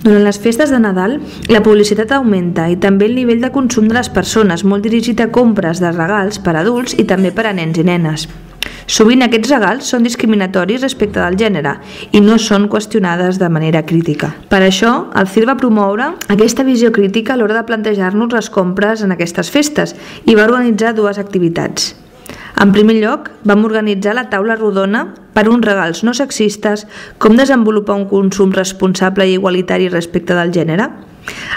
Durant les festes de Nadal, la publicitat augmenta i també el nivell de consum de les persones, molt dirigit a compres de regals per a adults i també per a nens i nenes. Sovint aquests regals són discriminatoris respecte del gènere i no són qüestionades de manera crítica. Per això, el CIR va promoure aquesta visió crítica a l'hora de plantejar-nos les compres en aquestes festes i va organitzar dues activitats. En primer lloc, vam organitzar la taula rodona per uns regals no sexistes, com desenvolupar un consum responsable i igualitari respecte del gènere,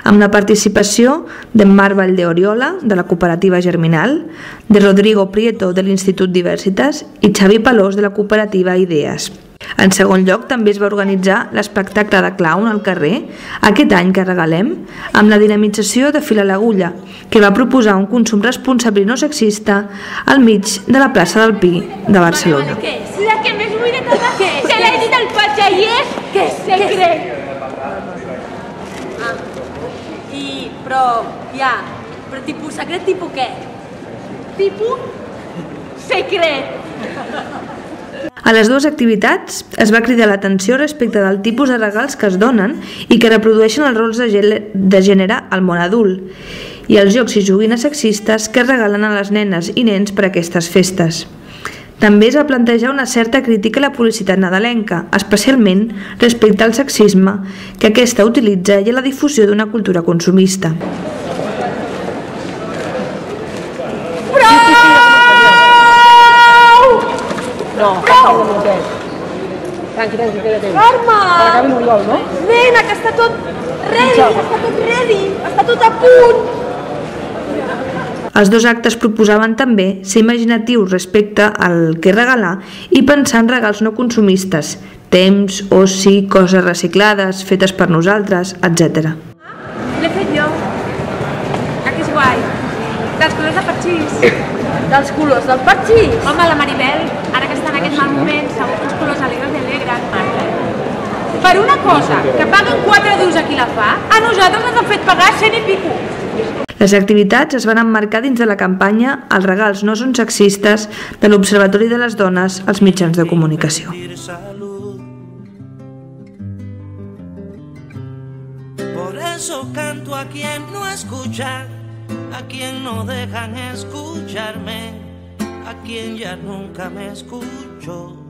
amb la participació d'en Marc Valldeoriola, de la cooperativa Germinal, de Rodrigo Prieto, de l'Institut Diversitas, i Xavi Palós, de la cooperativa Idees. En segon lloc, també es va organitzar l'espectacle de clown al carrer, aquest any que regalem, amb la dinamització de Fil a l'Agulla, que va proposar un consum responsable i no sexista al mig de la plaça del Pi de Barcelona. Què és? La que més vull de totes? Què és? Se l'he dit al patxallers que és secret. Però tipus secret, tipus què? Tipus secret. A les dues activitats es va cridar l'atenció respecte del tipus de regals que es donen i que reprodueixen els rols de gènere al món adult i els jocs i joguines sexistes que es regalen a les nenes i nens per a aquestes festes. També es va plantejar una certa crítica a la publicitat nadalenca, especialment respecte al sexisme que aquesta utilitza i a la difusió d'una cultura consumista. No, tranqui, queda temps. Carme! Per acabi l'Oriol, no? Nena, que està tot ready, està tot a punt. Els dos actes proposaven també ser imaginatius respecte al que regalar i pensar en regals no consumistes, temps, oci, coses reciclades, fetes per nosaltres, etc. L'he fet jo. Ah, que és guai. Dels colors de parxís. Dels colors del parxís. Home, la Maribel, ara que està en aquest mal moment, segur que els colors alegres li alegren. Per una cosa, que paguen 4 duros a qui la fa, a nosaltres ens han fet pagar 100 i pico. Les activitats es van emmarcar dins de la campanya Els regals no són sexistes de l'Observatori de les Dones als mitjans de comunicació. Por eso canto a quien no escucha, a quien no dejan escucharme, a quien ya nunca me escucho.